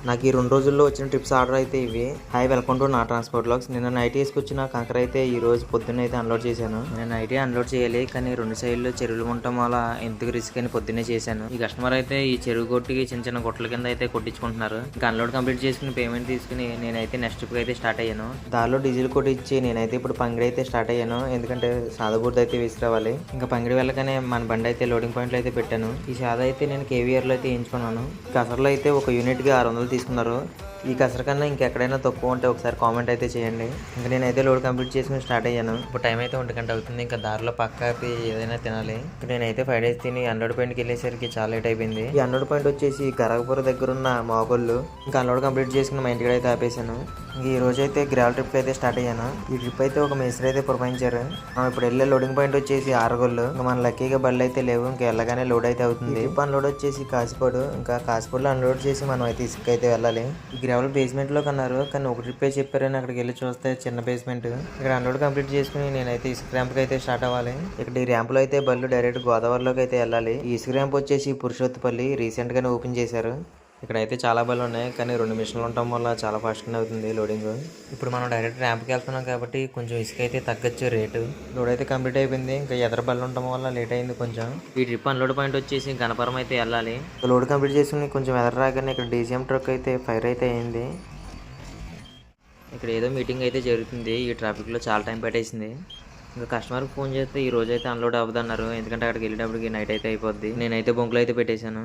నాకు ఈ 2 రోజుల్లో వచ్చిన ట్రిప్స్ ఆర్డర్ అయితే ఇవి. హాయ్, వెల్కమ్ టు నా ట్రాన్స్పోర్ట్ లాగ్స్. నిన్న నైట్ వేసుకొచ్చిన కంకర అయితే ఈ రోజు పొద్దున్న అయితే అన్లోడ్ చేశాను. నేను నైటే అన్లోడ్ చేయాలి, కానీ 2 సైడ్లు చెరువులు ఉండటం వల్ల ఎందుకు రిస్క్ అని పొద్దున్నే చేశాను. ఈ కస్టమర్ అయితే ఈ చెరువు కొట్టుకి చిన్న చిన్న గుట్టల కింద అయితే కొట్టించుకుంటున్నారు. ఇంకా అన్లోడ్ కంప్లీట్ చేసుకుని పేమెంట్ తీసుకుని నేనైతే నెక్స్ట్ ట్రిప్ అయితే స్టార్ట్ అయ్యాను. దారిలో డీజిల్ కొట్టించి నేనైతే ఇప్పుడు పంగిడి అయితే స్టార్ట్ అయ్యాను, ఎందుకంటే సాదబూర్ది అయితే తీసుకురావాలి. ఇంకా పంగిడి వెళ్ళగానే మన బండి అయితే లోడింగ్ పాయింట్లో అయితే పెట్టాను. ఈ సాద అయితే నేను కేవీఆర్ లో అయితే ఎంచుకున్నాను. కసర్లో అయితే ఒక యూనిట్ కి 600 తీసుకున్నారు. ఈ కసర కన్నా ఇంకెక్కడైనా తక్కువ ఉంటే ఒకసారి కామెంట్ అయితే చేయండి. ఇంకా నేనైతే లోడ్ కంప్లీట్ చేసుకుని స్టార్ట్ అయ్యాను. ఇప్పుడు టైం అయితే 1 గంట అవుతుంది. ఇంకా దారిలో పక్కాపి ఏదైనా తినాలి. ఇంకా నేనైతే 5 డేస్ తిని అన్లోడ్ పాయింట్కి వెళ్ళేసరికి చాలా లేట్ అయిపోయింది. ఈ అన్లోడ్ పాయింట్ వచ్చేసి గరగపుర దగ్గర ఉన్న మాగోళ్ళు. ఇంకా అన్లోడ్ కంప్లీట్ చేసుకుని మా ఇంటికి అయితే ఆపేసాను. ఇంక ఈ రోజు అయితే గ్రావెల్ ట్రిప్ అయితే స్టార్ట్ అయ్యాను. ఈ ట్రిప్ అయితే ఒక మేస్త్రి అయితే పురమాయించారు. మనం ఇప్పుడు వెళ్ళే లోడింగ్ పాయింట్ వచ్చేసి ఆరగోళ్ళు. ఇంకా మన లక్కీగా బళ్ళు అయితే లేవు. ఇంకా వెళ్ళగానే లోడ్ అయితే అవుతుంది. ట్రిప్ అన్లోడ్ వచ్చేసి కాసిపాడు. ఇంకా కాసిపాడులో అన్లోడ్ చేసి మనం అయితే ఇసుక అయితే వెళ్ళాలి. ఈ గ్రావెల్ బేస్మెంట్ లో కన్నారు, కానీ ఒక ట్రిప్ చెప్పారని అక్కడికి వెళ్ళి చూస్తే చిన్న బేస్మెంట్. ఇక్కడ అన్లోడ్ కంప్లీట్ చేసుకుని నేనైతే ఇసుక ర్యాంప్ కి అయితే స్టార్ట్ అవ్వాలి. ఇక్కడ ఈ ర్యాంప్ లో అయితే బళ్ళు డైరెక్ట్ గోదావరిలోకి అయితే వెళ్ళాలి. ఈ ఇసుక ర్యాంప్ వచ్చేసి పురుషోత్పల్లి రీసెంట్ గానే ఓపెన్ చేశారు. ఇక్కడ అయితే చాలా బళ్ళు ఉన్నాయి, కానీ 2 మిషన్లు ఉండటం వల్ల చాలా ఫాస్ట్గానే అవుతుంది లోడింగ్. ఇప్పుడు మనం డైరెక్ట్ ర్యాంప్కి వెళ్తున్నాం కాబట్టి కొంచెం ఇసుక అయితే తగ్గచ్చు రేటు. లోడ్ అయితే కంప్లీట్ అయిపోయింది. ఇంకా ఎదర బళ్ళు ఉండటం వల్ల లేట్ అయింది కొంచెం. ఈ ట్రిప్ అన్లోడ్ పాయింట్ వచ్చేసి గణపురం అయితే వెళ్ళాలి. లోడ్ కంప్లీట్ చేసుకుని కొంచెం ఎదర రాగానే ఇక్కడ డీసీఎం ట్రక్ అయితే ఫైర్ అయితే అయింది. ఇక్కడ ఏదో మీటింగ్ అయితే జరుగుతుంది. ఈ ట్రాఫిక్లో చాలా టైం పట్టేసింది. ఇంకా కస్టమర్కి ఫోన్ చేస్తే ఈ రోజు అయితే అన్లోడ్ అవ్వదన్నారు, ఎందుకంటే అక్కడికి వెళ్ళేటప్పటికి నైట్ అయితే అయిపోద్ది. నేనైతే బొంకులు అయితే పెట్టేశాను.